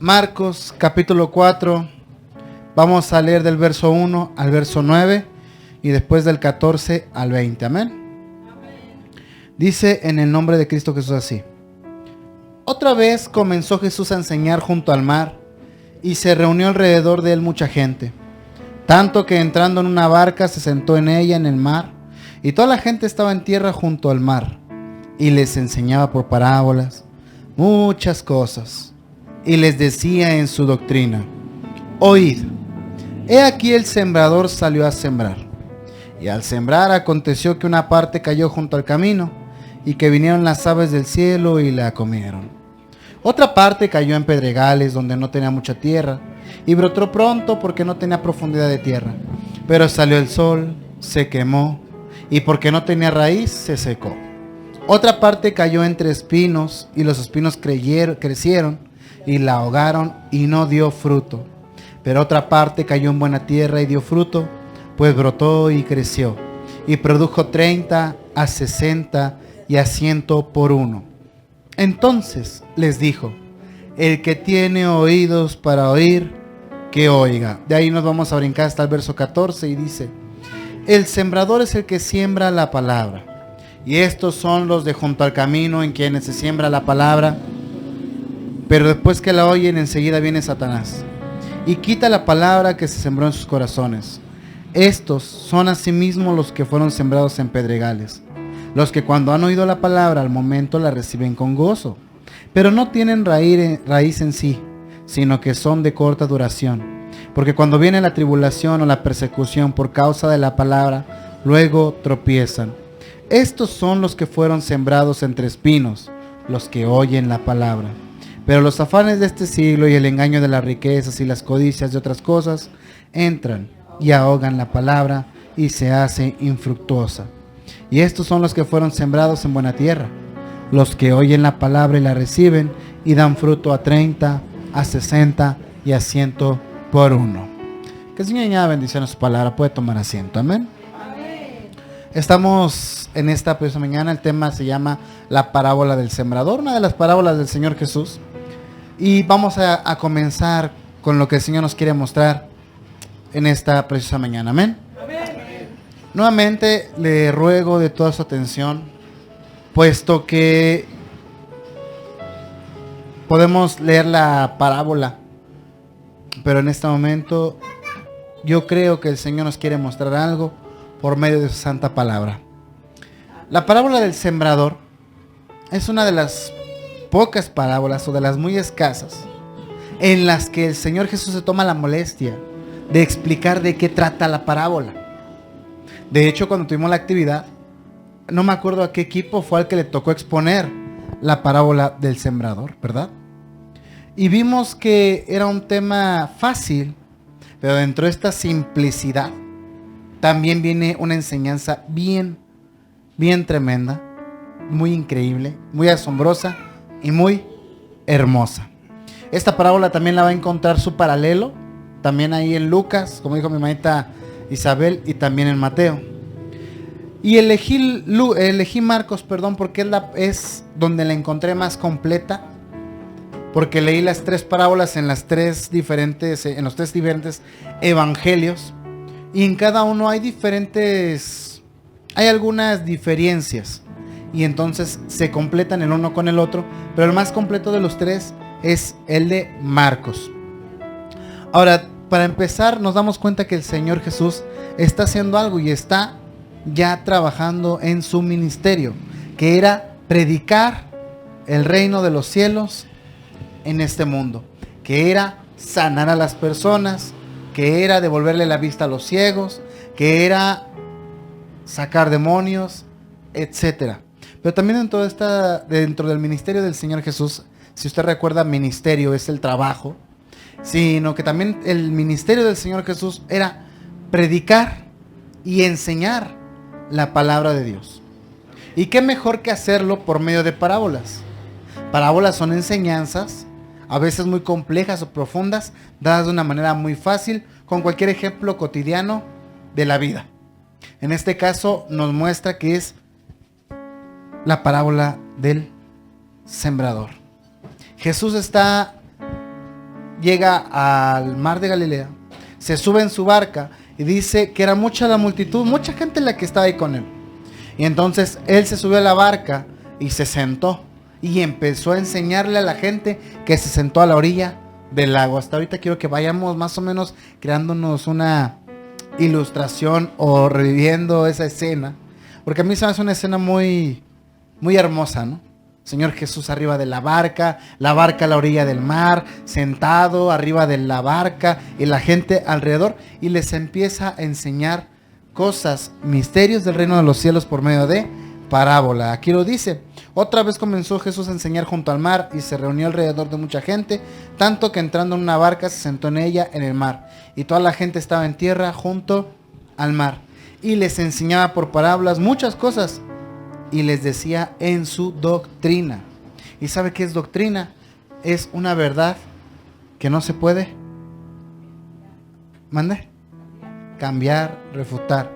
Marcos capítulo 4, vamos a leer del verso 1 al verso 9 y después del 14 al 20, amén. Dice en el nombre de Cristo Jesús así: Otra vez comenzó Jesús a enseñar junto al mar, y se reunió alrededor de él mucha gente, tanto que entrando en una barca se sentó en ella en el mar, y toda la gente estaba en tierra junto al mar, y les enseñaba por parábolas muchas cosas, y les decía en su doctrina: Oíd, he aquí el sembrador salió a sembrar. Y al sembrar aconteció que una parte cayó junto al camino, y que vinieron las aves del cielo y la comieron. Otra parte cayó en pedregales donde no tenía mucha tierra, y brotó pronto porque no tenía profundidad de tierra. Pero salió el sol, se quemó, y porque no tenía raíz, se secó. Otra parte cayó entre espinos, y los espinos crecieron, y la ahogaron, y no dio fruto. Pero otra parte cayó en buena tierra y dio fruto, pues brotó y creció, y produjo 30, a 60 y a 100 por uno. Entonces les dijo: el que tiene oídos para oír, que oiga. De ahí nos vamos a brincar hasta el verso 14 y dice: el sembrador es el que siembra la palabra, y estos son los de junto al camino, en quienes se siembra la palabra, pero después que la oyen, enseguida viene Satanás y quita la palabra que se sembró en sus corazones. Estos son asimismo los que fueron sembrados en pedregales, los que cuando han oído la palabra al momento la reciben con gozo, pero no tienen raíz en sí, sino que son de corta duración. Porque cuando viene la tribulación o la persecución por causa de la palabra, luego tropiezan. Estos son los que fueron sembrados entre espinos, los que oyen la palabra. Pero los afanes de este siglo y el engaño de las riquezas y las codicias de otras cosas entran y ahogan la palabra y se hace infructuosa. Y estos son los que fueron sembrados en buena tierra, los que oyen la palabra y la reciben y dan fruto a 30, a 60 y a 100 por uno. Que el Señor añada bendición a su palabra. Puede tomar asiento, amén. Estamos en esta preciosa mañana. El tema se llama la parábola del sembrador, una de las parábolas del Señor Jesús. Y vamos a comenzar con lo que el Señor nos quiere mostrar en esta preciosa mañana, amén. Nuevamente le ruego de toda su atención, puesto que podemos leer la parábola, pero en este momento yo creo que el Señor nos quiere mostrar algo por medio de su santa palabra. La parábola del sembrador es una de las pocas parábolas, o de las muy escasas, en las que el Señor Jesús se toma la molestia de explicar de qué trata la parábola. De hecho, cuando tuvimos la actividad, no me acuerdo a qué equipo fue al que le tocó exponer la parábola del sembrador, ¿verdad? Y vimos que era un tema fácil, pero dentro de esta simplicidad también viene una enseñanza bien tremenda, muy increíble, muy asombrosa y muy hermosa. Esta parábola también la va a encontrar su paralelo, también ahí en Lucas, como dijo mi mamita Isabel, y también en Mateo. Y elegí Marcos, porque es donde la encontré más completa, porque leí las tres parábolas en los tres diferentes evangelios, y en cada uno hay algunas diferencias, y entonces se completan el uno con el otro, pero el más completo de los tres es el de Marcos. Ahora, para empezar, nos damos cuenta que el Señor Jesús está haciendo algo y está ya trabajando en su ministerio, que era predicar el reino de los cielos en este mundo, que era sanar a las personas, que era devolverle la vista a los ciegos, que era sacar demonios, etcétera. Pero también dentro del ministerio del Señor Jesús, si usted recuerda, ministerio es el trabajo, sino que también el ministerio del Señor Jesús era predicar y enseñar la palabra de Dios. ¿Y qué mejor que hacerlo por medio de parábolas? Parábolas son enseñanzas, a veces muy complejas o profundas, dadas de una manera muy fácil, con cualquier ejemplo cotidiano de la vida. En este caso nos muestra que es la parábola del sembrador. Jesús está llega al mar de Galilea, se sube en su barca y dice que era mucha la multitud, mucha gente la que estaba ahí con él. Y entonces él se subió a la barca y se sentó y empezó a enseñarle a la gente, que se sentó a la orilla del lago. Hasta ahorita quiero que vayamos más o menos creándonos una ilustración o reviviendo esa escena, porque a mí se me hace una escena muy, muy hermosa, ¿no? Señor Jesús arriba de la barca a la orilla del mar, sentado arriba de la barca y la gente alrededor, y les empieza a enseñar cosas, misterios del reino de los cielos por medio de parábola. Aquí lo dice: otra vez comenzó Jesús a enseñar junto al mar y se reunió alrededor de mucha gente, tanto que entrando en una barca se sentó en ella en el mar, y toda la gente estaba en tierra junto al mar, y les enseñaba por parábolas muchas cosas y les decía en su doctrina. ¿Y sabe qué es doctrina? Es una verdad que no se puede cambiar, refutar.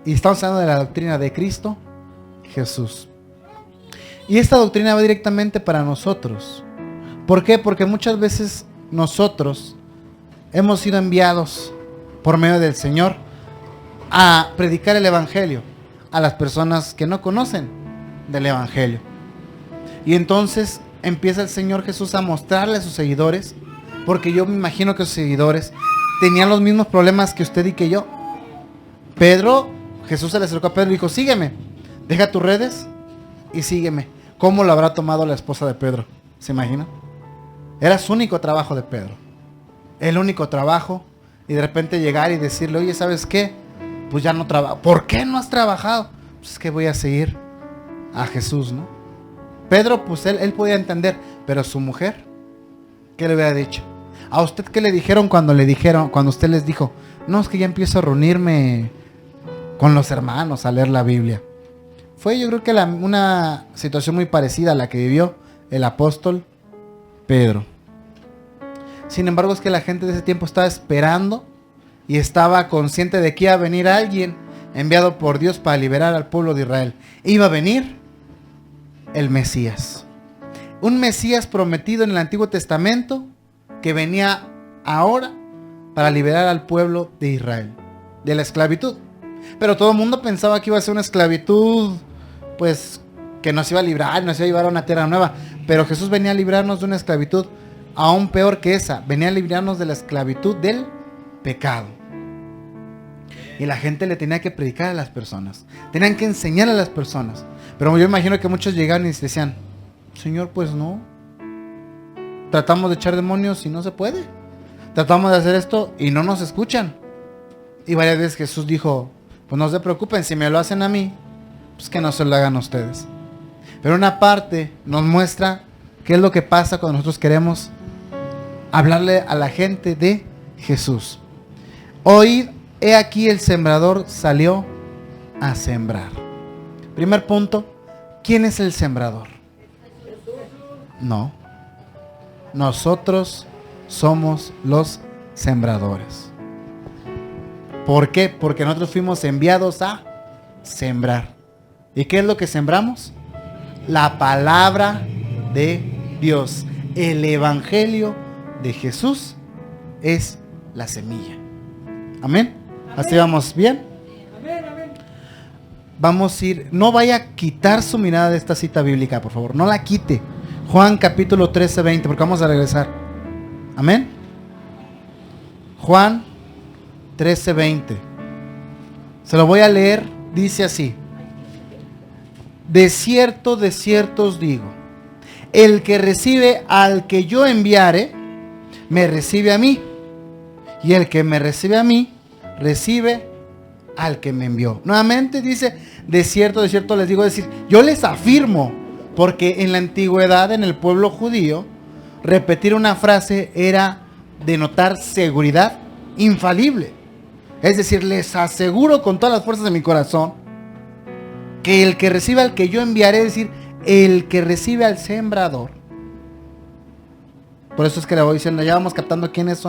Y estamos hablando de la doctrina de Cristo Jesús. Y esta doctrina va directamente para nosotros. ¿Por qué? Porque muchas veces nosotros hemos sido enviados por medio del Señor a predicar el Evangelio a las personas que no conocen del Evangelio. Y entonces empieza el Señor Jesús a mostrarle a sus seguidores, porque yo me imagino que sus seguidores tenían los mismos problemas que usted y que yo. Jesús se le acercó a Pedro y dijo: sígueme, deja tus redes y sígueme. ¿Cómo lo habrá tomado la esposa de Pedro? ¿Se imagina? Era su único trabajo de Pedro, el único trabajo, y de repente llegar y decirle: oye, ¿sabes qué? Pues ya no trabajo. ¿Por qué no has trabajado? Pues es que voy a seguir a Jesús, ¿no? Pedro, pues él podía entender, pero su mujer, ¿qué le hubiera dicho? ¿A usted qué le dijeron cuando usted les dijo: no, es que ya empiezo a reunirme con los hermanos a leer la Biblia? Fue, yo creo que una situación muy parecida a la que vivió el apóstol Pedro. Sin embargo, es que la gente de ese tiempo estaba esperando y estaba consciente de que iba a venir alguien enviado por Dios para liberar al pueblo de Israel. Iba a venir el Mesías, un Mesías prometido en el Antiguo Testamento, que venía ahora para liberar al pueblo de Israel de la esclavitud. Pero todo el mundo pensaba que iba a ser una esclavitud, pues, que nos iba a librar, nos iba a llevar a una tierra nueva. Pero Jesús venía a librarnos de una esclavitud aún peor que esa. Venía a librarnos de la esclavitud del pecado. Y la gente le tenía que predicar a las personas, tenían que enseñar a las personas. Pero yo imagino que muchos llegaban y decían: Señor, pues no, tratamos de echar demonios y no se puede, tratamos de hacer esto y no nos escuchan. Y varias veces Jesús dijo: pues no se preocupen, si me lo hacen a mí, pues que no se lo hagan a ustedes. Pero una parte nos muestra qué es lo que pasa cuando nosotros queremos hablarle a la gente de Jesús. Oíd, he aquí el sembrador salió a sembrar. Primer punto: ¿quién es el sembrador? No, nosotros somos los sembradores. ¿Por qué? Porque nosotros fuimos enviados a sembrar. ¿Y qué es lo que sembramos? La palabra de Dios. El Evangelio de Jesús es la semilla. Amén. ¿Así vamos bien? Vamos a ir, no vaya a quitar su mirada de esta cita bíblica, por favor, no la quite. Juan capítulo 13, 20, porque vamos a regresar. Amén. Juan 13, 20. Se lo voy a leer, dice así: de cierto os digo, el que recibe al que yo enviare, me recibe a mí, y el que me recibe a mí, recibe al que me envió. Nuevamente dice: de cierto les digo, es decir, yo les afirmo, porque en la antigüedad, en el pueblo judío, repetir una frase era denotar seguridad infalible. Es decir, les aseguro con todas las fuerzas de mi corazón que el que recibe al que yo enviaré, es decir, el que recibe al sembrador. Por eso es que le voy diciendo, ya vamos captando quiénes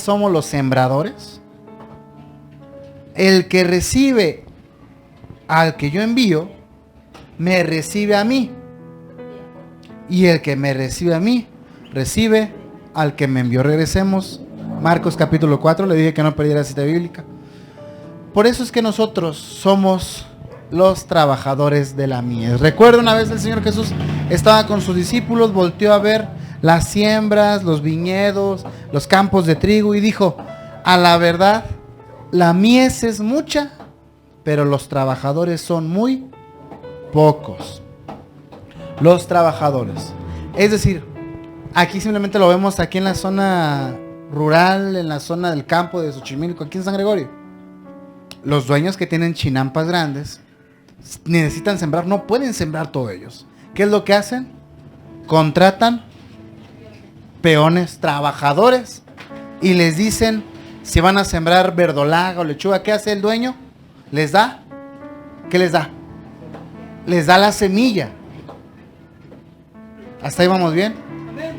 somos los sembradores. El que recibe al que yo envío, me recibe a mí. Y el que me recibe a mí, recibe al que me envió. Regresemos. Marcos capítulo 4. Le dije que no perdiera cita bíblica. Por eso es que nosotros somos los trabajadores de la mies. Recuerdo una vez el Señor Jesús estaba con sus discípulos, volteó a ver las siembras, los viñedos, los campos de trigo y dijo: a la verdad, la mies es mucha, pero los trabajadores son muy pocos. Los trabajadores. Es decir, aquí simplemente lo vemos aquí en la zona rural, en la zona del campo de Xochimilco, aquí en San Gregorio. Los dueños que tienen chinampas grandes necesitan sembrar, no pueden sembrar todos ellos. ¿Qué es lo que hacen? Contratan peones, trabajadores, y les dicen si van a sembrar verdolaga o lechuga. ¿Qué hace el dueño? Les da, ¿qué les da? Les da la semilla. ¿Hasta ahí vamos bien?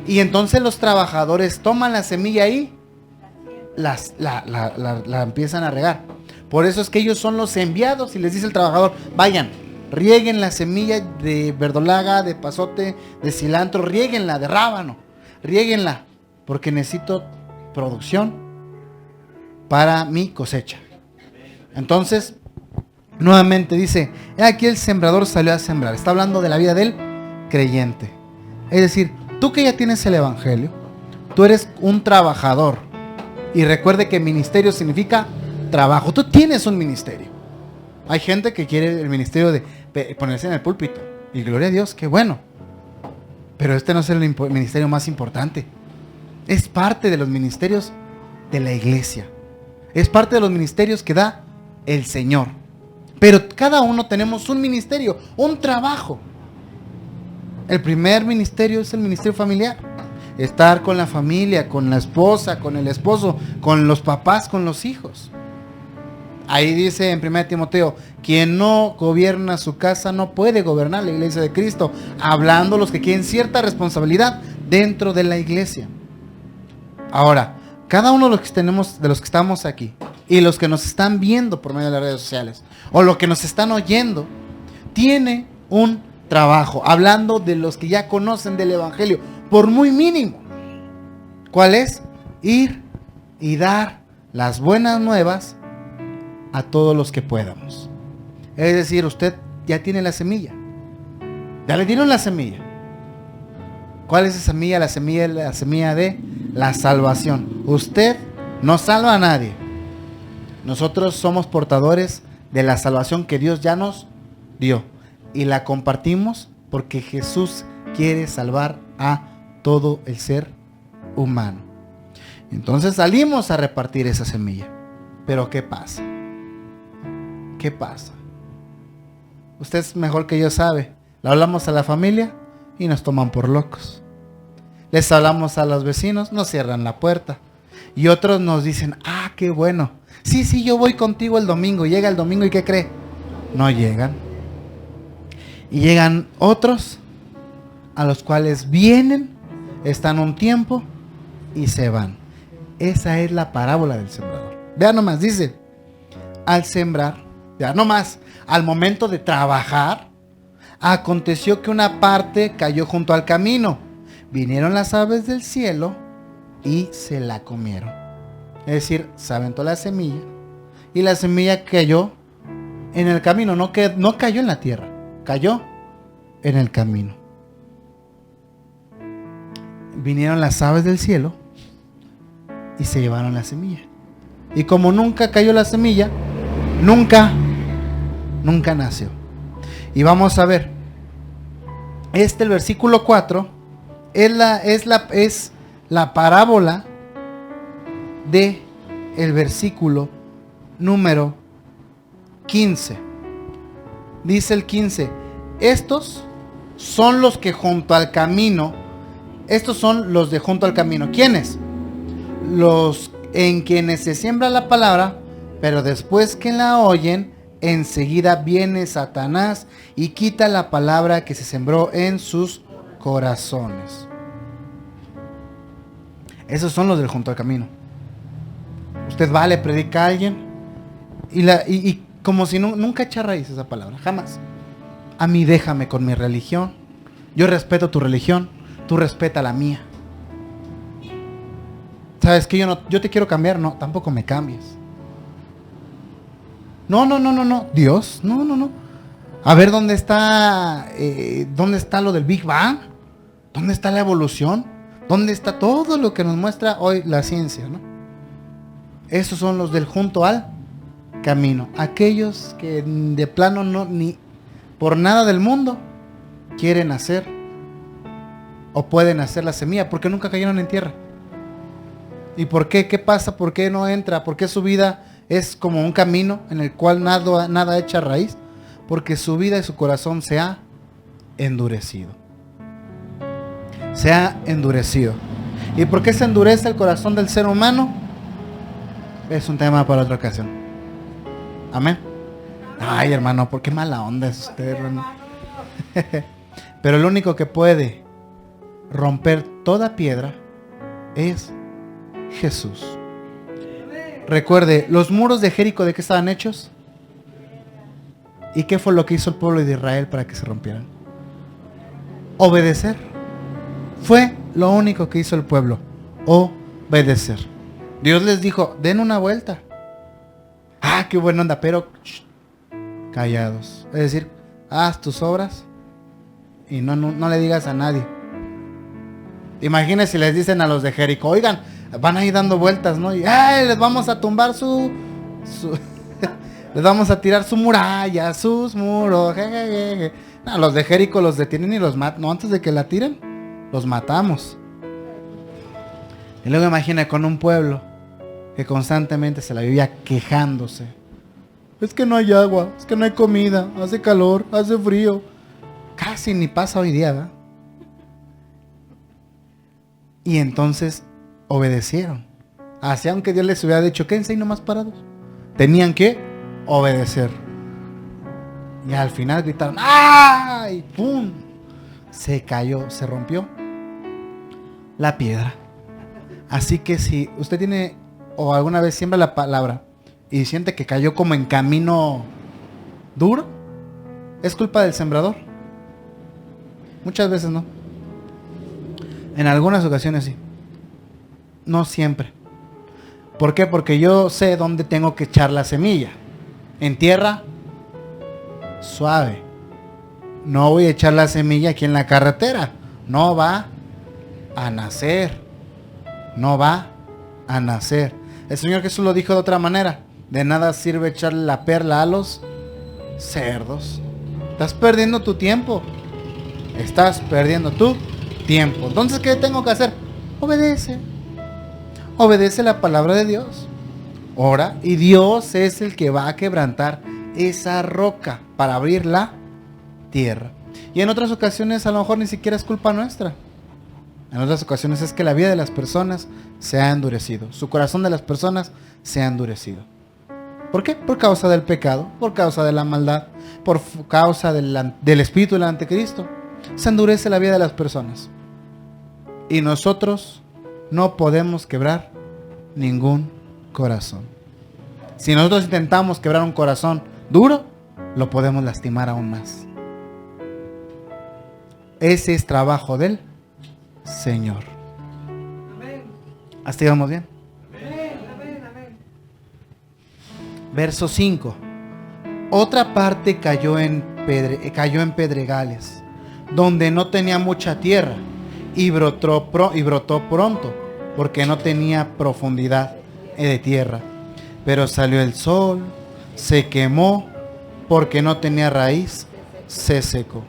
Y entonces los trabajadores toman la semilla y la empiezan a regar. Por eso es que ellos son los enviados y les dice el trabajador: vayan, rieguen la semilla de verdolaga, de pasote, de cilantro, riéguenla, de rábano, riéguenla, porque necesito producción para mi cosecha. Entonces, nuevamente dice: he aquí el sembrador salió a sembrar. Está hablando de la vida del creyente. Es decir, tú que ya tienes el evangelio, tú eres un trabajador. Y recuerde que ministerio significa trabajo. Tú tienes un ministerio. Hay gente que quiere el ministerio de ponerse en el púlpito. Y gloria a Dios, qué bueno. Pero este no es el ministerio más importante. Es parte de los ministerios de la iglesia. Es parte de los ministerios que da el Señor. Pero cada uno tenemos un ministerio, un trabajo. El primer ministerio es el ministerio familiar. Estar con la familia, con la esposa, con el esposo, con los papás, con los hijos. Ahí dice en 1 Timoteo: quien no gobierna su casa no puede gobernar la iglesia de Cristo. Hablando los que quieren cierta responsabilidad dentro de la iglesia. Ahora, cada uno de los que estamos aquí y los que nos están viendo por medio de las redes sociales o los que nos están oyendo, tiene un trabajo. Hablando de los que ya conocen del evangelio, por muy mínimo. ¿Cuál es? Ir y dar las buenas nuevas a todos los que podamos. Es decir, usted ya tiene la semilla. Ya le dieron la semilla. ¿Cuál es esa semilla? La semilla de la salvación. Usted no salva a nadie. Nosotros somos portadores de la salvación que Dios ya nos dio. Y la compartimos porque Jesús quiere salvar a todo el ser humano. Entonces salimos a repartir esa semilla. Pero ¿qué pasa? ¿Qué pasa? Usted es mejor que yo sabe. Le hablamos a la familia y nos toman por locos. Les hablamos a los vecinos, nos cierran la puerta. Y otros nos dicen: ah, qué bueno. Sí, yo voy contigo el domingo. Llega el domingo y ¿qué cree? No llegan. Y llegan otros a los cuales vienen, están un tiempo y se van. Esa es la parábola del sembrador. Vean nomás, dice: al sembrar, ya nomás, al momento de trabajar, aconteció que una parte cayó junto al camino. Vinieron las aves del cielo y se la comieron. Es decir, se aventó la semilla y la semilla cayó en el camino. No cayó en la tierra, cayó en el camino. Vinieron las aves del cielo y se llevaron la semilla. Y como nunca cayó la semilla, nunca nació. Y vamos a ver, el versículo 4 es la parábola de el versículo número 15. Dice el 15: estos son los que junto al camino, estos son los de junto al camino. ¿Quiénes? Los en quienes se siembra la palabra, pero después que la oyen, enseguida viene Satanás y quita la palabra que se sembró en sus corazones. Esos son los del junto al camino. Usted va, le predica a alguien y como si nunca echa raíz esa palabra, jamás. A mí déjame con mi religión. Yo respeto tu religión, tú respeta la mía. ¿sabes qué? Yo te quiero cambiar. No, tampoco me cambies. No. Dios, no. A ver, ¿dónde está lo del Big Bang? ¿Dónde está la evolución? ¿Dónde está todo lo que nos muestra hoy la ciencia, no? Esos son los del junto al camino. Aquellos que de plano no, ni por nada del mundo quieren hacer o pueden hacer la semilla, porque nunca cayeron en tierra. ¿Y por qué? ¿Qué pasa? ¿Por qué no entra? ¿Por qué su vida es como un camino en el cual nada echa raíz? Porque su vida y su corazón se ha endurecido. Se ha endurecido. ¿Y por qué se endurece el corazón del ser humano? Es un tema para otra ocasión. Amén. Ay, hermano, ¿por qué mala onda es usted, hermano? Pero el único que puede romper toda piedra es Jesús. Recuerde, los muros de Jericó, ¿de qué estaban hechos? ¿Y qué fue lo que hizo el pueblo de Israel para que se rompieran? Obedecer. Fue lo único que hizo el pueblo. Obedecer. Dios les dijo, den una vuelta. Ah, qué buena onda, pero callados. Es decir, haz tus obras y no le digas a nadie. Imagínense si les dicen a los de Jericó, oigan, van a ir dando vueltas, ¿no? Y ¡ay! Les vamos a tumbar les vamos a tirar su muralla, sus muros. Jejeje. No, los de Jericó los detienen y los matan. No, antes de que la tiren, los matamos. Y luego imagina con un pueblo que constantemente se la vivía quejándose. Es que no hay agua, es que no hay comida, hace calor, hace frío. Casi ni pasa hoy día, ¿verdad? Y entonces obedecieron. Así, aunque Dios les hubiera dicho, quédense ahí nomás parados. Tenían que obedecer. Y al final gritaron, ¡ay! ¡Pum! Se cayó, se rompió la piedra. Así que si usted tiene o alguna vez siembra la palabra y siente que cayó como en camino duro, es culpa del sembrador. Muchas veces no. En algunas ocasiones sí. No siempre. ¿Por qué? Porque yo sé dónde tengo que echar la semilla. En tierra suave. No voy a echar la semilla aquí en la carretera. No va a nacer. No va a nacer. El Señor Jesús lo dijo de otra manera. De nada sirve echarle la perla a los cerdos. Estás perdiendo tu tiempo. Estás perdiendo tu tiempo. Entonces, ¿qué tengo que hacer? Obedece. Obedece la palabra de Dios. Ora, y Dios es el que va a quebrantar esa roca para abrir la tierra. Y en otras ocasiones a lo mejor ni siquiera es culpa nuestra. En otras ocasiones es que la vida de las personas se ha endurecido. Su corazón de las personas se ha endurecido. ¿Por qué? Por causa del pecado, por causa de la maldad, por causa del espíritu del anticristo. Se endurece la vida de las personas. Y nosotros no podemos quebrar ningún corazón. Si nosotros intentamos quebrar un corazón duro, lo podemos lastimar aún más. Ese es trabajo del Señor. ¿Hasta ahí vamos bien? Verso 5. Otra parte cayó en pedregales, donde no tenía mucha tierra, y brotó pronto, porque no tenía profundidad de tierra. Pero salió el sol, se quemó, porque no tenía raíz, se secó.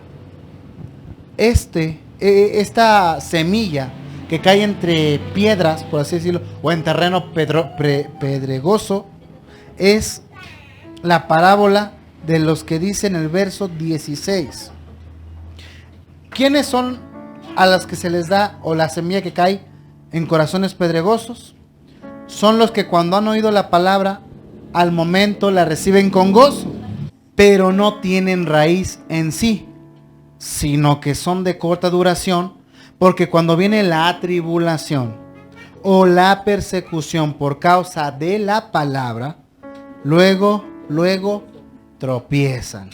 Esta semilla que cae entre piedras, por así decirlo, o en terreno pedregoso, es la parábola de los que dice en el verso 16. ¿Quiénes son a las que se les da, o la semilla que cae en corazones pedregosos? Son los que cuando han oído la palabra, al momento la reciben con gozo, pero no tienen raíz en sí, sino que son de corta duración, porque cuando viene la tribulación o la persecución por causa de la palabra, luego tropiezan.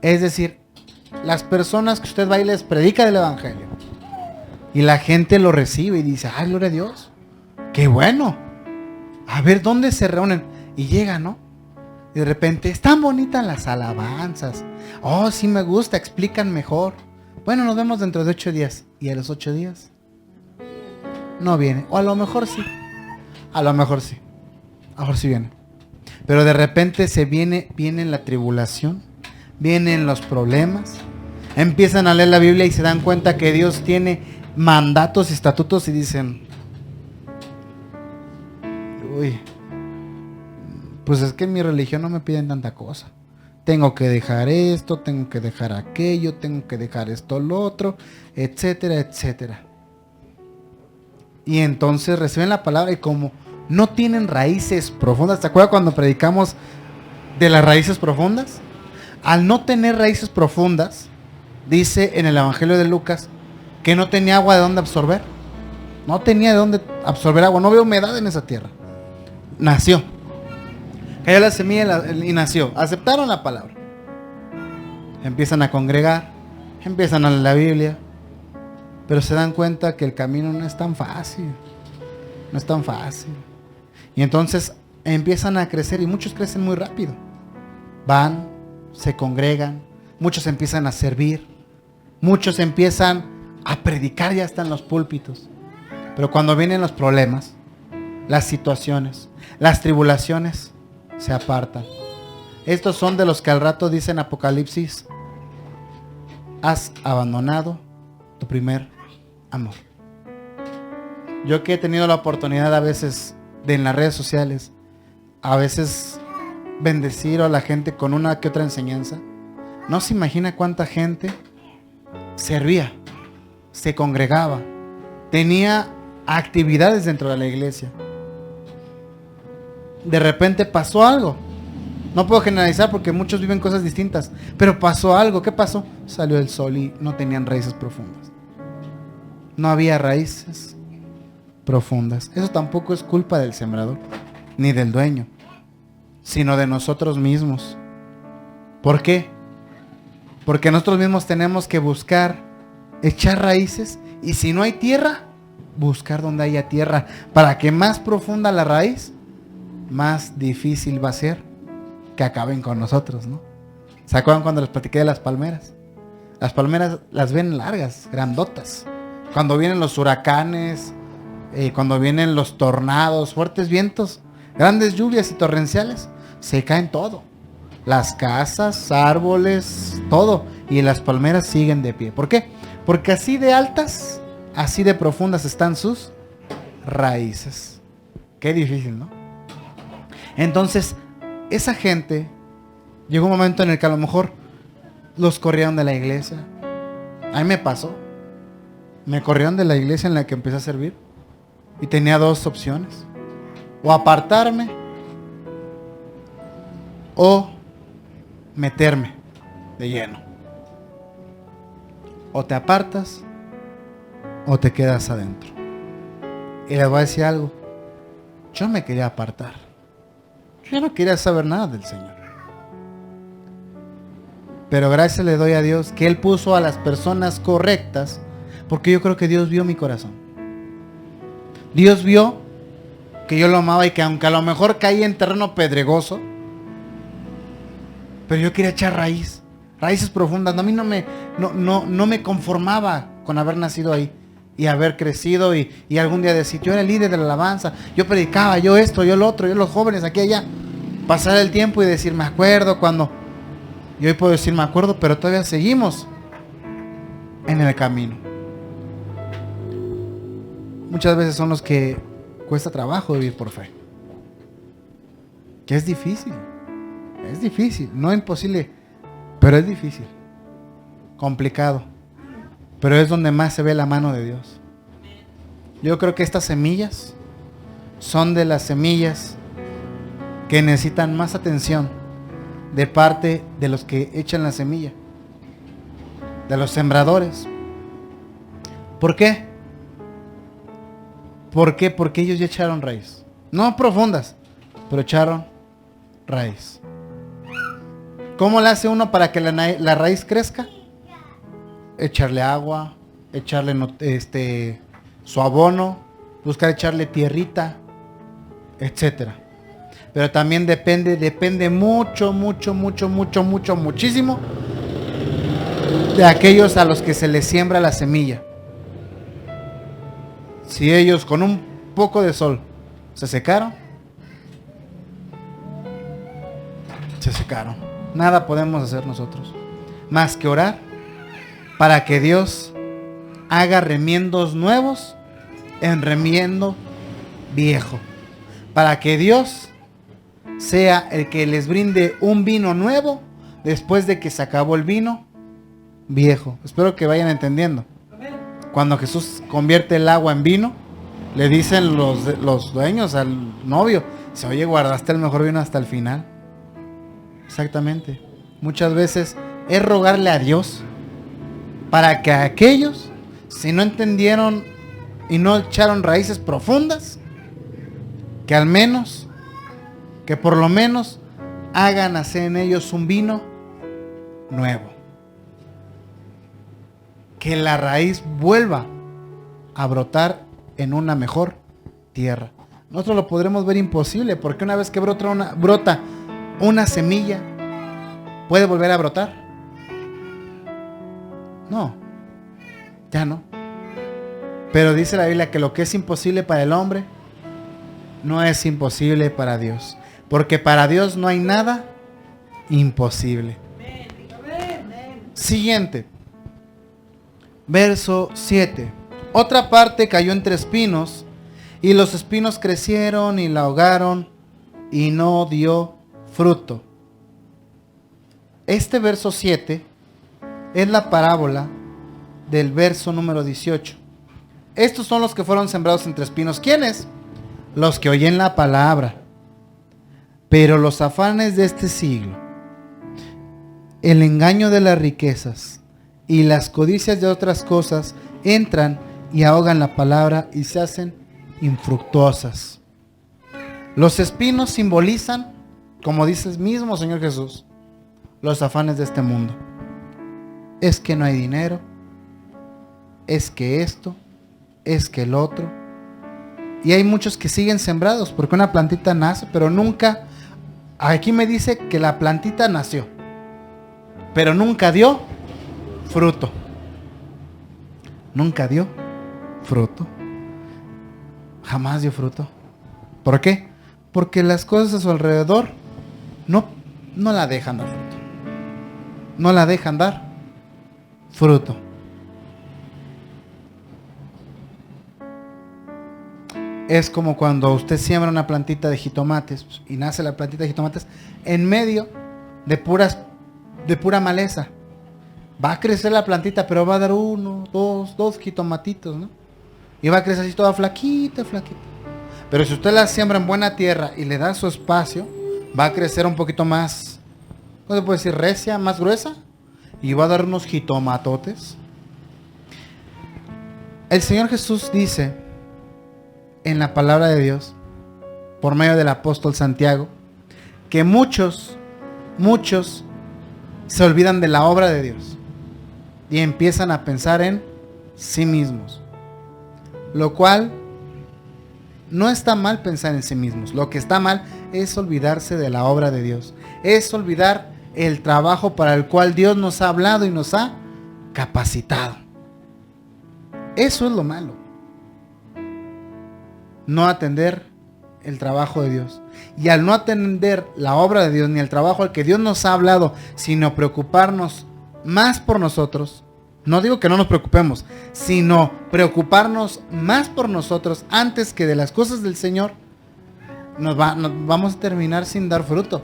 Es decir, las personas que usted va y les predica del evangelio y la gente lo recibe y dice, ay, gloria a Dios, qué bueno. A ver, ¿dónde se reúnen? Y llega, ¿no? Y de repente, están bonitas las alabanzas. Oh, sí me gusta, explican mejor. Bueno, nos vemos dentro de 8 días. ¿Y a los 8 días? No viene. O a lo mejor sí. A lo mejor sí. A lo mejor sí viene. Pero de repente viene la tribulación. Vienen los problemas. Empiezan a leer la Biblia y se dan cuenta que Dios tiene mandatos y estatutos y dicen, uy, pues es que en mi religión no me piden tanta cosa. Tengo que dejar esto, tengo que dejar aquello, tengo que dejar esto, lo otro, etcétera, etcétera. Y entonces reciben la palabra y como no tienen raíces profundas, ¿te acuerdas cuando predicamos de las raíces profundas? Al no tener raíces profundas, dice en el Evangelio de Lucas que no tenía agua de dónde absorber. No tenía de dónde absorber agua, no había humedad en esa tierra. Nació. Cayó la semilla y nació. Aceptaron la palabra. Empiezan a congregar, empiezan a leer la Biblia, pero se dan cuenta que el camino no es tan fácil. No es tan fácil. Y entonces empiezan a crecer y muchos crecen muy rápido. Van, se congregan, muchos empiezan a servir, muchos empiezan a predicar, ya están en los púlpitos. Pero cuando vienen los problemas, las situaciones, las tribulaciones, se apartan. Estos son de los que al rato dicen Apocalipsis, has abandonado tu primer amor. Yo que he tenido la oportunidad a veces de en las redes sociales, a veces bendecir a la gente con una que otra enseñanza, no se imagina cuánta gente servía, se congregaba, tenía actividades dentro de la iglesia. De repente pasó algo. No puedo generalizar porque muchos viven cosas distintas, pero pasó algo. ¿Qué pasó? Salió el sol y no tenían raíces profundas. No había raíces profundas. Eso tampoco es culpa del sembrador, ni del dueño, sino de nosotros mismos. ¿Por qué? Porque nosotros mismos tenemos que buscar echar raíces, y si no hay tierra, buscar donde haya tierra, para que más profunda la raíz, más difícil va a ser que acaben con nosotros, ¿no? ¿Se acuerdan cuando les platiqué de las palmeras? Las palmeras las ven largas, grandotas. Cuando vienen los huracanes, cuando vienen los tornados, fuertes vientos, grandes lluvias y torrenciales, se caen todo. Las casas, árboles, todo. Y las palmeras siguen de pie. ¿Por qué? Porque así de altas, así de profundas están sus raíces. Qué difícil, ¿no? Entonces, esa gente, llegó un momento en el que a lo mejor los corrieron de la iglesia. A mí me pasó. Me corrieron de la iglesia en la que empecé a servir. Y tenía dos opciones. O apartarme, o meterme de lleno. O te apartas, o te quedas adentro. Y les voy a decir algo. Yo me quería apartar. Yo no quería saber nada del Señor. Pero gracias le doy a Dios que Él puso a las personas correctas, porque yo creo que Dios vio mi corazón. Dios vio que yo lo amaba y que aunque a lo mejor caí en terreno pedregoso, pero yo quería echar raíces profundas. A mí no me conformaba con haber nacido ahí y haber crecido y algún día decir, yo era el líder de la alabanza, yo predicaba, yo esto, yo lo otro, yo los jóvenes, aquí allá. Pasar el tiempo y decir, me acuerdo cuando. Y hoy puedo decir, me acuerdo, pero todavía seguimos en el camino. Muchas veces son los que cuesta trabajo vivir por fe. Que es difícil. Es difícil, no imposible, pero es difícil. Complicado. Pero es donde más se ve la mano de Dios. Yo creo que estas semillas son de las semillas que necesitan más atención de parte de los que echan la semilla, de los sembradores. ¿Por qué? ¿Por qué? Porque ellos ya echaron raíz. No profundas, pero echaron raíz. ¿Cómo le hace uno para que la raíz crezca? Echarle agua, echarle su abono, buscar echarle tierrita, etcétera. Pero también depende muchísimo de aquellos a los que se les siembra la semilla. Si ellos con un poco de sol se secaron, nada podemos hacer nosotros más que orar para que Dios haga remiendos nuevos en remiendo viejo, para que Dios sea el que les brinde un vino nuevo después de que se acabó el vino viejo. Espero que vayan entendiendo. Cuando Jesús convierte el agua en vino, le dicen los dueños al novio, dice, oye, guardaste el mejor vino hasta el final. Exactamente. Muchas veces es rogarle a Dios para que aquellos, si no entendieron y no echaron raíces profundas, que por lo menos hagan nacer en ellos un vino nuevo. Que la raíz vuelva a brotar en una mejor tierra. Nosotros lo podremos ver imposible, porque una vez que brota una semilla, ¿puede volver a brotar? No, ya no. Pero dice la Biblia que lo que es imposible para el hombre no es imposible para Dios, porque para Dios no hay nada imposible. Siguiente, verso 7. Otra parte cayó entre espinos, y los espinos crecieron y la ahogaron, y no dio fruto. Este verso 7 es la parábola del verso número 18. Estos son los que fueron sembrados entre espinos. ¿Quiénes? Los que oyen la palabra, pero los afanes de este siglo, el engaño de las riquezas y las codicias de otras cosas entran y ahogan la palabra y se hacen infructuosas. Los espinos simbolizan, como dice el mismo Señor Jesús, los afanes de este mundo. Es que no hay dinero, es que esto, es que el otro. Y hay muchos que siguen sembrados, porque una plantita nace, pero nunca, aquí me dice que la plantita nació, pero nunca dio fruto. Nunca dio fruto. Jamás dio fruto. ¿Por qué? Porque las cosas a su alrededor no la dejan dar fruto. No la dejan dar fruto. Es como cuando usted siembra una plantita de jitomates y nace la plantita de jitomates en medio de pura maleza. Va a crecer la plantita, pero va a dar dos jitomatitos, ¿no? Y va a crecer así toda flaquita. Pero si usted la siembra en buena tierra y le da su espacio, va a crecer un poquito más, ¿cómo se puede decir? Recia, más gruesa. Y va a dar unos jitomatotes. El Señor Jesús dice en la palabra de Dios, por medio del apóstol Santiago, que muchos se olvidan de la obra de Dios y empiezan a pensar en sí mismos. Lo cual no está mal pensar en sí mismos. Lo que está mal es olvidarse de la obra de Dios. Es olvidar el trabajo para el cual Dios nos ha hablado y nos ha capacitado. Eso es lo malo. No atender el trabajo de Dios. Y al no atender la obra de Dios ni el trabajo al que Dios nos ha hablado, sino preocuparnos más por nosotros. No digo que no nos preocupemos, sino preocuparnos más por nosotros antes que de las cosas del Señor, nos vamos a terminar sin dar fruto.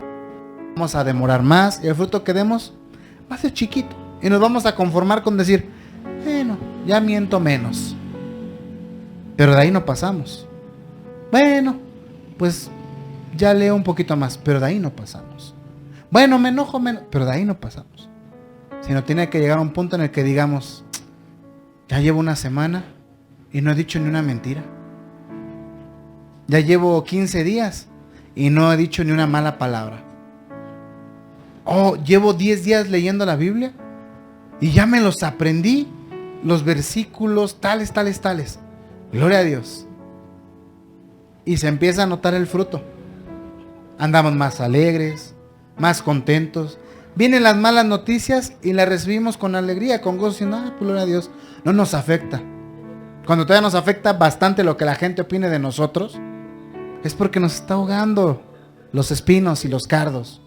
Vamos a demorar más y el fruto que demos va a ser chiquito. Y nos vamos a conformar con decir, bueno, ya miento menos. Pero de ahí no pasamos. Bueno, pues ya leo un poquito más, pero de ahí no pasamos. Bueno, me enojo menos, pero de ahí no pasamos. Sino tiene que llegar a un punto en el que digamos, ya llevo una semana y no he dicho ni una mentira. Ya llevo 15 días y no he dicho ni una mala palabra. Oh, llevo 10 días leyendo la Biblia y ya me los aprendí, los versículos tales. Gloria a Dios. y se empieza a notar el fruto. Andamos más alegres, más contentos. Vienen las malas noticias y las recibimos con alegría, con gozo, y no, gloria a Dios, no nos afecta. Cuando todavía nos afecta bastante lo que la gente opine de nosotros, es porque nos está ahogando los espinos y los cardos.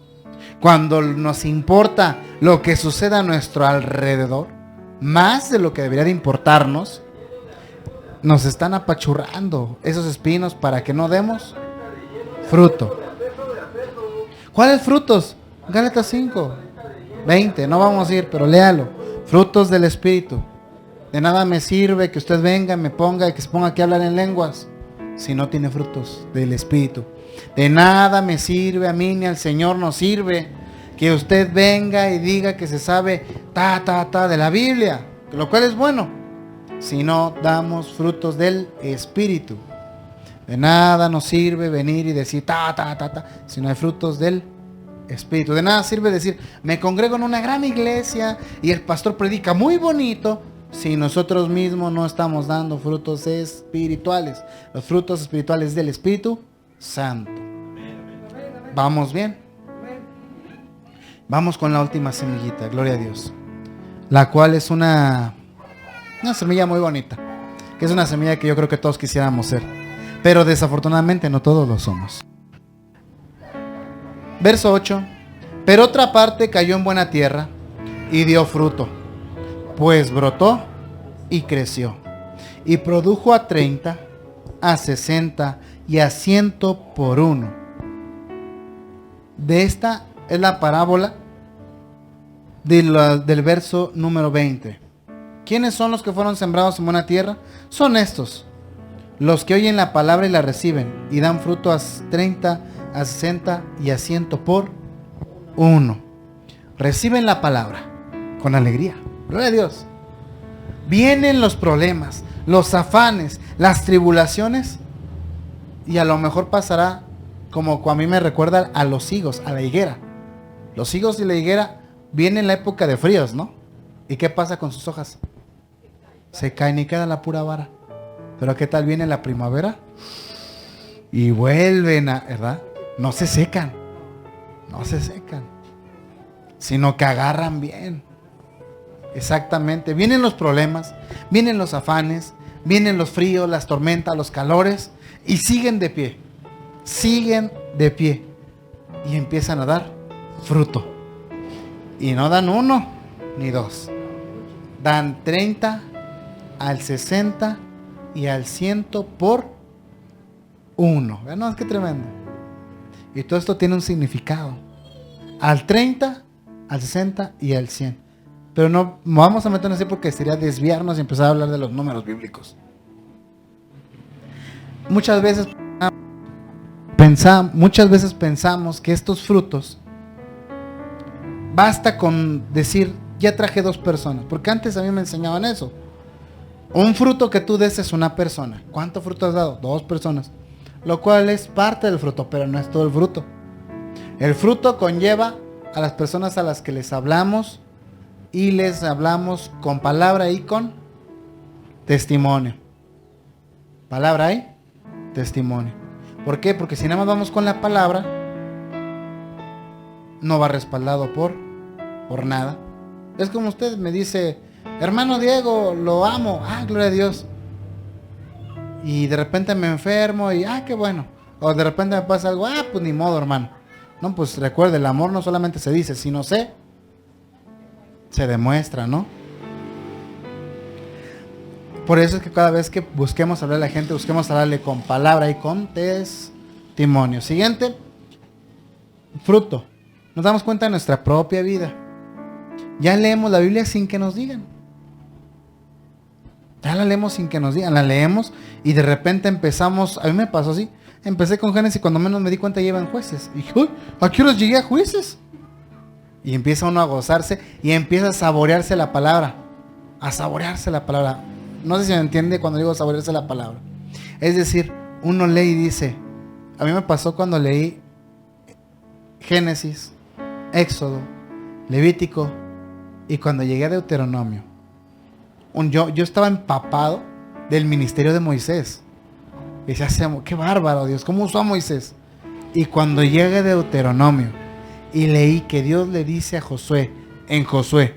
Cuando nos importa lo que suceda a nuestro alrededor, más de lo que debería de importarnos, nos están apachurrando esos espinos para que no demos fruto. ¿Cuáles frutos? Gálatas 5, 20, no vamos a ir, pero léalo. Frutos del Espíritu. De nada me sirve que usted venga, me ponga y que se ponga aquí a hablar en lenguas si no tiene frutos del Espíritu. De nada me sirve a mí ni al Señor nos sirve que usted venga y diga que se sabe de la Biblia, lo cual es bueno, si no damos frutos del Espíritu. De nada nos sirve venir y decir si no hay frutos del Espíritu. De nada sirve decir, me congrego en una gran iglesia y el pastor predica muy bonito, si nosotros mismos no estamos dando frutos espirituales. Los frutos espirituales del Espíritu Santo. ¿Vamos bien? Vamos con la última semillita, gloria a Dios. La cual es una semilla muy bonita. Que es una semilla que yo creo que todos quisiéramos ser. Pero desafortunadamente no todos lo somos. Verso 8. Pero otra parte cayó en buena tierra y dio fruto, pues brotó y creció, y produjo a 30, a 60 y a 100 por uno. De esta es la parábola del verso número 20. ¿Quiénes son los que fueron sembrados en buena tierra? Son estos, los que oyen la palabra y la reciben, y dan fruto a 30, a 60 y a 100 por uno. Reciben la palabra con alegría. Gloria a Dios. Vienen los problemas, los afanes, las tribulaciones, y a lo mejor pasará como a mí me recuerda a los higos, a la higuera. Los higos y la higuera vienen en la época de fríos, ¿no? ¿Y qué pasa con sus hojas? Se caen y queda la pura vara. Pero ¿qué tal viene la primavera? Y vuelven a, ¿verdad? No se secan, sino que agarran bien. Exactamente. Vienen los problemas, vienen los afanes, vienen los fríos, las tormentas, los calores, y siguen de pie. Y empiezan a dar fruto. Y no dan 1 ni 2. Dan 30, al 60 y al 100 por 1. ¿No? Es que tremendo. Y todo esto tiene un significado. Al 30, al 60 y al 100. Pero no vamos a meternos así porque sería desviarnos y empezar a hablar de los números bíblicos. Muchas veces pensamos que estos frutos basta con decir, ya traje 2 personas. Porque antes a mí me enseñaban eso. Un fruto que tú des es una persona. ¿Cuánto fruto has dado? 2 personas. Lo cual es parte del fruto, pero no es todo el fruto. El fruto conlleva a las personas a las que les hablamos, y les hablamos con palabra y con testimonio. Palabra y testimonio. ¿Por qué? Porque si nada más vamos con la palabra, no va respaldado por nada. Es como usted me dice, hermano Diego, lo amo. Gloria a Dios. Y de repente me enfermo y qué bueno. O de repente me pasa algo, pues ni modo, hermano. No, pues recuerde, el amor no solamente se dice, sino se demuestra, ¿no? Por eso es que cada vez que busquemos hablarle a la gente, busquemos hablarle con palabra y con testimonio. Siguiente, fruto. Nos damos cuenta de nuestra propia vida. Ya leemos la Biblia sin que nos digan. Ya la leemos sin que nos digan. La leemos y de repente empezamos. A mí me pasó así. Empecé con Génesis y cuando menos me di cuenta ya iban jueces. Y dije, ¿a qué horas llegué a jueces? Y empieza uno a gozarse y empieza a saborearse la palabra. A saborearse la palabra. No sé si me entiende cuando digo saborearse la palabra. Es decir, uno lee y dice, a mí me pasó cuando leí Génesis, Éxodo, Levítico y cuando llegué a Deuteronomio. Yo estaba empapado del ministerio de Moisés. Y se hace, qué bárbaro Dios, ¿cómo usó a Moisés? Y cuando llegue Deuteronomio y leí que Dios le dice a Josué, en Josué,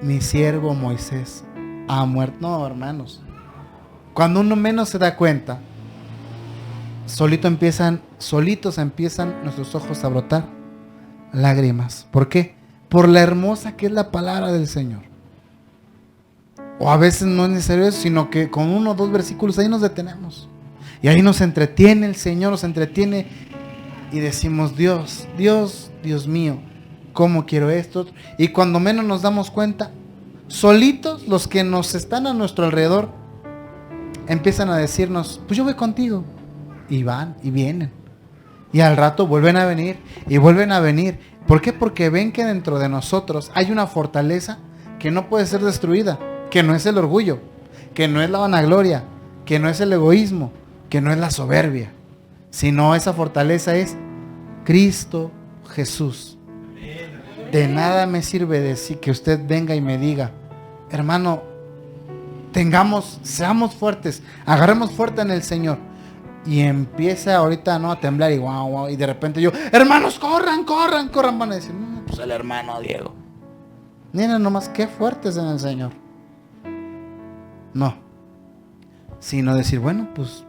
mi siervo Moisés ha muerto. No, hermanos, cuando uno menos se da cuenta, solitos empiezan nuestros ojos a brotar lágrimas. ¿Por qué? Por la hermosa que es la palabra del Señor. O a veces no es necesario eso, sino que con 1 o 2 versículos ahí nos detenemos. Y ahí nos entretiene el Señor, nos entretiene y decimos, Dios mío, ¿cómo quiero esto? Y cuando menos nos damos cuenta, solitos los que nos están a nuestro alrededor empiezan a decirnos, pues yo voy contigo. Y van y vienen. Y al rato vuelven a venir y vuelven a venir. ¿Por qué? Porque ven que dentro de nosotros hay una fortaleza que no puede ser destruida, que no es el orgullo, que no es la vanagloria, que no es el egoísmo, que no es la soberbia, sino esa fortaleza es Cristo Jesús. De nada me sirve decir que usted venga y me diga, hermano, seamos fuertes, agarremos fuerte en el Señor. Y empieza ahorita, ¿no?, a temblar y guau, y de repente yo, hermanos, corran, van a decir, no, pues el hermano Diego. Miren nomás qué fuertes en el Señor. No, sino decir, bueno, pues,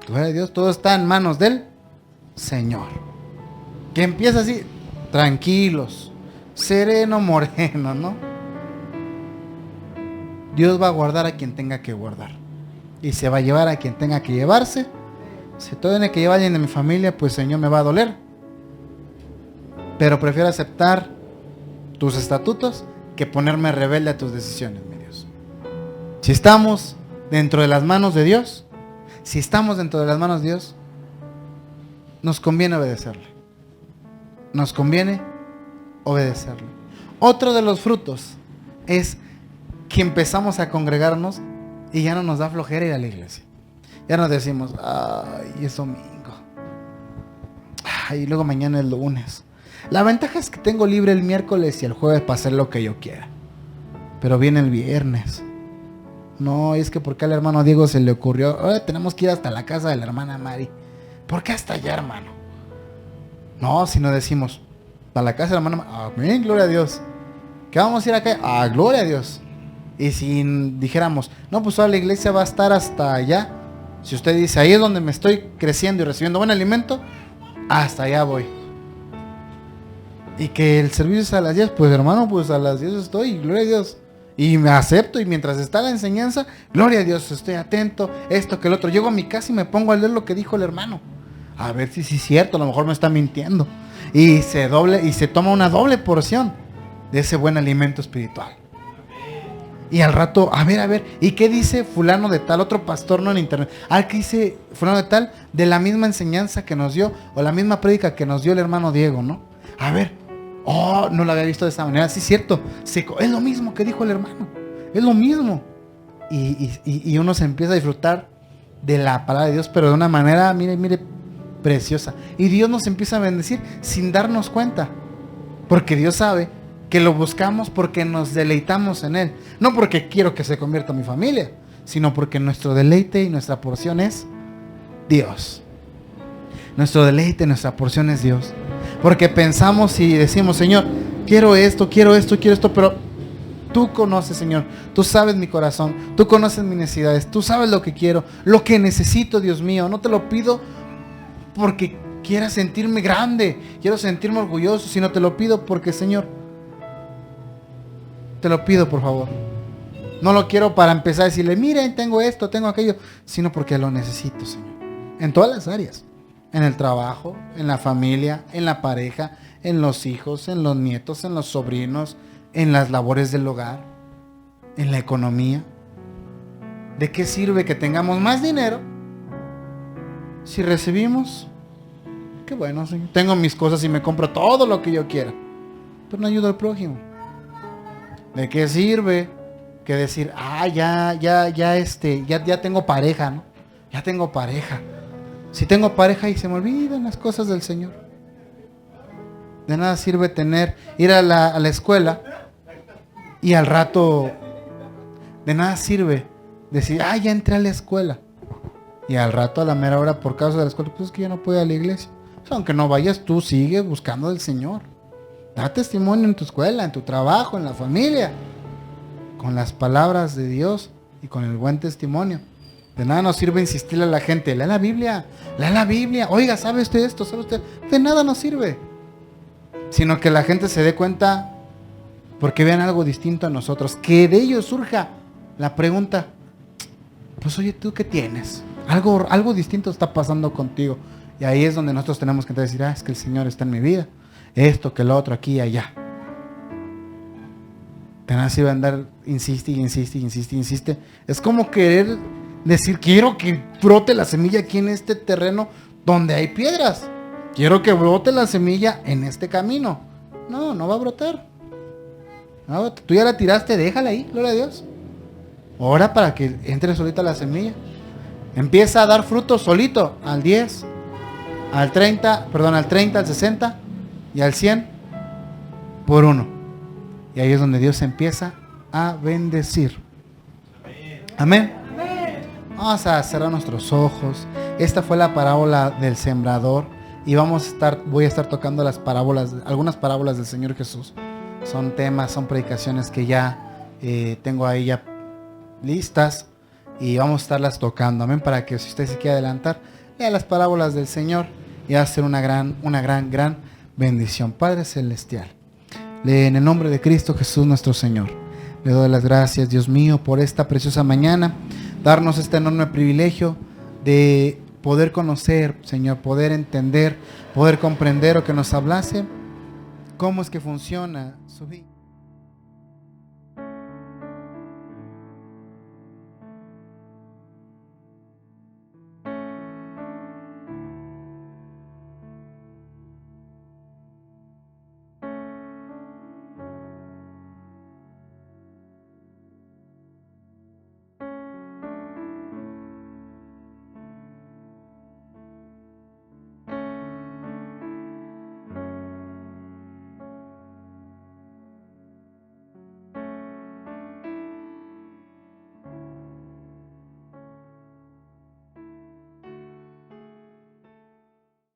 gloria a Dios, todo está en manos del Señor. Que empieza así, tranquilos, sereno, moreno, ¿no? Dios va a guardar a quien tenga que guardar. Y se va a llevar a quien tenga que llevarse. Si todo tiene que llevar a alguien de mi familia, pues Señor, me va a doler. Pero prefiero aceptar tus estatutos que ponerme rebelde a tus decisiones, mi Dios. Si estamos dentro de las manos de Dios, nos conviene obedecerle. Nos conviene obedecerle. Otro de los frutos es que empezamos a congregarnos y ya no nos da flojera ir a la iglesia. Ya nos decimos, ay, es domingo. Ay, y luego mañana es lunes. La ventaja es que tengo libre el miércoles y el jueves para hacer lo que yo quiera. Pero viene el viernes. No, es que porque al hermano Diego se le ocurrió, tenemos que ir hasta la casa de la hermana Mari. ¿Por qué hasta allá, hermano? No, si no decimos, para la casa de la hermana Mari, amén, gloria a Dios. ¿Qué vamos a ir acá? Gloria a Dios. Y si dijéramos, no, pues toda la iglesia va a estar hasta allá. Si usted dice, ahí es donde me estoy creciendo y recibiendo buen alimento, hasta allá voy. Y que el servicio es a las 10, pues hermano, pues a las 10 estoy, gloria a Dios. Y me acepto, y mientras está la enseñanza, gloria a Dios, estoy atento, esto que el otro. Llego a mi casa y me pongo a leer lo que dijo el hermano. A ver si es cierto, a lo mejor me está mintiendo. Y se toma una doble porción de ese buen alimento espiritual. Y al rato, a ver, ¿y qué dice fulano de tal? Otro pastor, no en internet. ¿Qué dice fulano de tal? De la misma enseñanza que nos dio, o la misma prédica que nos dio el hermano Diego, ¿no? A ver, no lo había visto de esa manera. Sí, cierto, es lo mismo que dijo el hermano. Es lo mismo. Y uno se empieza a disfrutar de la palabra de Dios, pero de una manera, mire, preciosa. Y Dios nos empieza a bendecir sin darnos cuenta. Porque Dios sabe que lo buscamos porque nos deleitamos en Él. No porque quiero que se convierta mi familia, sino porque nuestro deleite y nuestra porción es Dios. Nuestro deleite, nuestra porción es Dios. Porque pensamos y decimos, Señor, quiero esto, pero tú conoces, Señor. Tú sabes mi corazón, tú conoces mis necesidades, tú sabes lo que quiero, lo que necesito, Dios mío. No te lo pido porque quiera sentirme grande, quiero sentirme orgulloso, sino te lo pido porque, Señor, te lo pido, por favor. No lo quiero para empezar a decirle, miren, tengo esto, tengo aquello, sino porque lo necesito, Señor. En todas las áreas. En el trabajo, en la familia, en la pareja, en los hijos, en los nietos, en los sobrinos, en las labores del hogar, en la economía. ¿De qué sirve que tengamos más dinero si recibimos? Qué bueno, Señor. Tengo mis cosas y me compro todo lo que yo quiera, pero no ayudo al prójimo. ¿De qué sirve que decir, ya tengo pareja, ¿no? Ya tengo pareja. Si tengo pareja y se me olvidan las cosas del Señor. De nada sirve ir a la escuela y al rato, de nada sirve decir, ya entré a la escuela. Y al rato, a la mera hora, por causa de la escuela, pues es que yo no puedo ir a la iglesia. O sea, aunque no vayas, tú sigue buscando al Señor. Da testimonio en tu escuela, en tu trabajo, en la familia, con las palabras de Dios y con el buen testimonio. De nada nos sirve insistirle a la gente, lea la Biblia, oiga, ¿sabe usted esto? ¿Sabe usted? De nada nos sirve. Sino que la gente se dé cuenta porque vean algo distinto a nosotros, que de ellos surja la pregunta, pues oye, ¿tú qué tienes? Algo distinto está pasando contigo. Y ahí es donde nosotros tenemos que decir, es que el Señor está en mi vida, esto, que lo otro, aquí y allá. Tenaz iba a andar, insiste. Es como querer decir, quiero que brote la semilla aquí en este terreno donde hay piedras. Quiero que brote la semilla en este camino. No va a brotar. No, tú ya la tiraste, déjala ahí, gloria a Dios. Ora para que entre solita la semilla. Empieza a dar fruto solito, al 10, al 30, al 60 y al 100 por uno. Y ahí es donde Dios empieza a bendecir. Amén. Vamos a cerrar nuestros ojos. Esta fue la parábola del sembrador. Y voy a estar tocando algunas parábolas del Señor Jesús. Son temas, son predicaciones que ya tengo ahí ya listas. Y vamos a estarlas tocando. Amén. Para que si usted se quiere adelantar, lea las parábolas del Señor. Y va a ser una gran bendición. Padre Celestial, en el nombre de Cristo Jesús nuestro Señor, le doy las gracias, Dios mío, por esta preciosa mañana, darnos este enorme privilegio de poder conocer, Señor, poder entender, poder comprender o que nos hablase cómo es que funciona su vida.